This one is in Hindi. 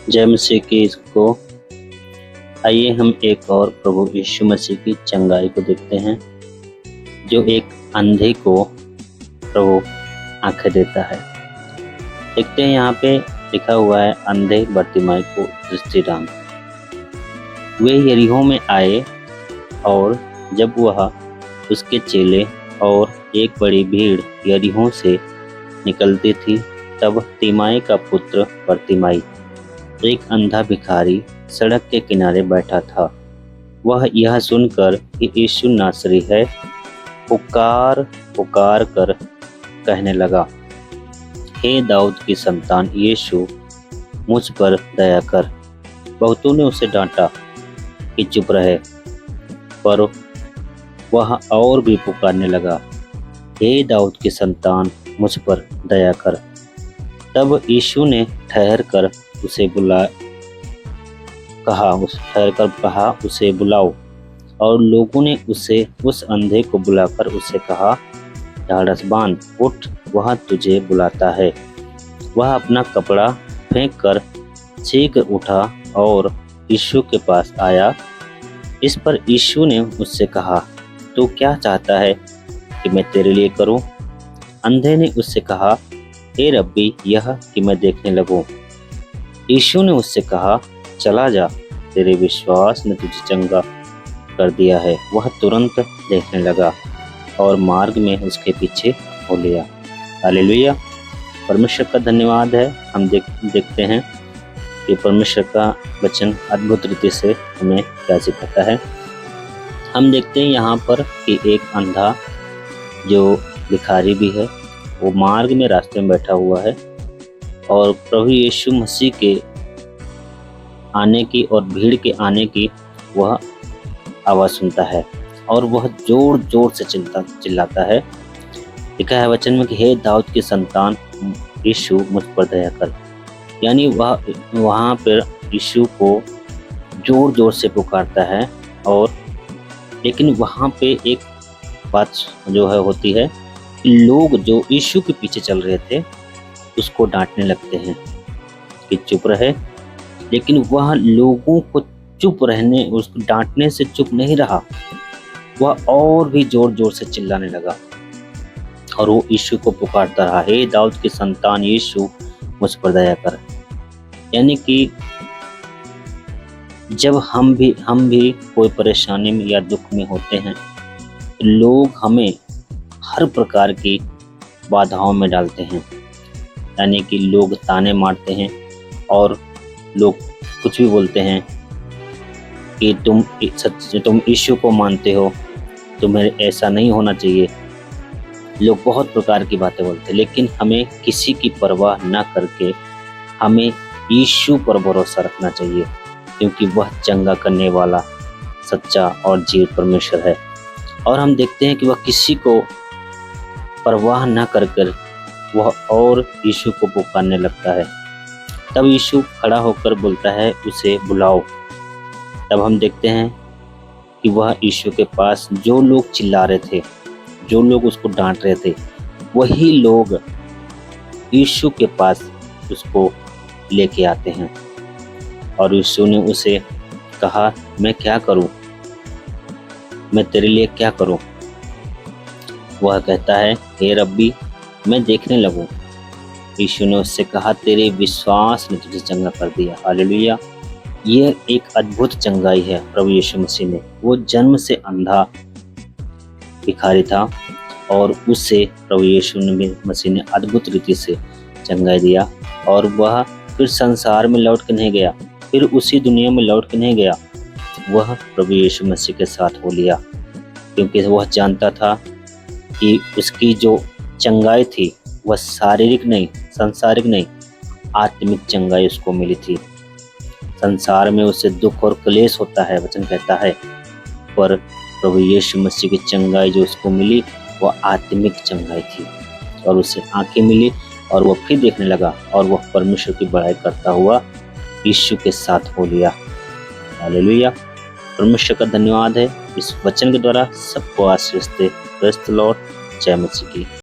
जय मसीह की को आइए हम एक और प्रभु यीशु मसीह की चंगाई को देखते हैं, जो एक अंधे को प्रभु आंखें देता है। देखते हैं यहाँ पे लिखा हुआ है, अंधे बर्तिमाई को दृष्टिदान। वे यरीहो में आए और जब वह उसके चेले और एक बड़ी भीड़ यरीहो से निकलती थी, तब तिमाई का पुत्र बर्तिमाई, एक अंधा भिखारी, सड़क के किनारे बैठा था। वह यह सुनकर कि यीशु नासरी है, पुकार पुकार कर कहने लगा, हे दाऊद की संतान यीशु, मुझ पर दया कर। बहुतों ने उसे डांटा कि चुप रहे, पर वह और भी पुकारने लगा, हे दाऊद की संतान, मुझ पर दया कर। तब यीशु ने ठहर कर कहा, उसे बुलाओ। और लोगों ने उस अंधे को बुलाकर उसे कहा, ढाढ़स बांध, उठ, वह तुझे बुलाता है। वह अपना कपड़ा फेंक कर शीघ्र उठा और यीशु के पास आया। इस पर यीशु ने उससे कहा, तू क्या चाहता है कि मैं तेरे लिए करूं? अंधे ने उससे कहा, हे रब्बी, यह कि मैं देखने लगूं। यीशु ने उससे कहा, चला जा, तेरे विश्वास ने तुझे चंगा कर दिया है। वह तुरंत देखने लगा और मार्ग में उसके पीछे हो लिया। हालेलुया। परमेश्वर का धन्यवाद है। हम देखते हैं कि परमेश्वर का वचन अद्भुत रीति से हमें क्या सिखाता है। हम देखते हैं यहाँ पर कि एक अंधा जो भिखारी भी है, वो मार्ग में रास्ते में बैठा हुआ है और प्रभु यीशु मसीह के आने की और भीड़ के आने की वह आवाज़ सुनता है और वह जोर जोर से चिल्लाता है। लिखा है वचन में कि हे दाऊद की संतान यीशु, मुझ पर दया कर। यानी वह वहाँ पर यीशु को जोर जोर से पुकारता है। और लेकिन वहाँ पे एक बात जो है होती है, लोग जो यीशु के पीछे चल रहे थे उसको डांटने लगते हैं कि चुप रहे। लेकिन वह लोगों को चुप रहने, उसको डांटने से चुप नहीं रहा, वह और भी जोर जोर से चिल्लाने लगा और वो यीशु को पुकारता रहा, हे दाऊद की संतान यीशु, मुझ पर दया कर। यानी कि जब हम भी कोई परेशानी में या दुख में होते हैं, लोग हमें हर प्रकार की बाधाओं में डालते हैं। यानी कि लोग ताने मारते हैं और लोग कुछ भी बोलते हैं कि तुम यीशु को मानते हो, तुम्हें ऐसा नहीं होना चाहिए। लोग बहुत प्रकार की बातें बोलते हैं, लेकिन हमें किसी की परवाह ना करके हमें यीशु पर भरोसा रखना चाहिए, क्योंकि वह चंगा करने वाला सच्चा और जीवित परमेश्वर है। और हम देखते हैं कि वह किसी को परवाह ना कर वह और यीशु को पुकारने लगता है। तब यीशु खड़ा होकर बोलता है, उसे बुलाओ। तब हम देखते हैं कि वह यीशु के पास जो लोग चिल्ला रहे थे, जो लोग उसको डांट रहे थे, वही लोग यीशु के पास उसको लेके आते हैं। और यीशु ने उसे कहा, मैं क्या करूं? मैं तेरे लिए क्या करूं? वह कहता है, हे रब्बी, मैं देखने लगूं। यीशु ने उससे कहा, तेरे विश्वास ने तुझे चंगा कर दिया। हालेलुया। यह एक अद्भुत चंगाई है प्रभु यीशु मसीह ने। वो जन्म से अंधा भिखारी था और उससे प्रभु यीशु मसीह ने अद्भुत रीति से चंगाई दिया। और वह फिर संसार में लौट के नहीं गया, फिर उसी दुनिया में लौट के नहीं गया, वह प्रभु यीशु मसीह के साथ हो लिया, क्योंकि वह जानता था कि उसकी जो चंगाई थी वह शारीरिक नहीं, संसारिक नहीं, आत्मिक चंगाई उसको मिली थी। संसार में उससे दुख और क्लेश होता है, वचन कहता है, पर प्रभु यीशु मसीह की चंगाई जो उसको मिली वह आत्मिक चंगाई थी। और उसे आंखें मिली और वह फिर देखने लगा और वह परमेश्वर की बड़ाई करता हुआ यीशु के साथ हो लिया। हालेलुया। परमेश्वर का धन्यवाद है। इस वचन के द्वारा सबको आशीष दे। Praise the lord. जय मसीह की।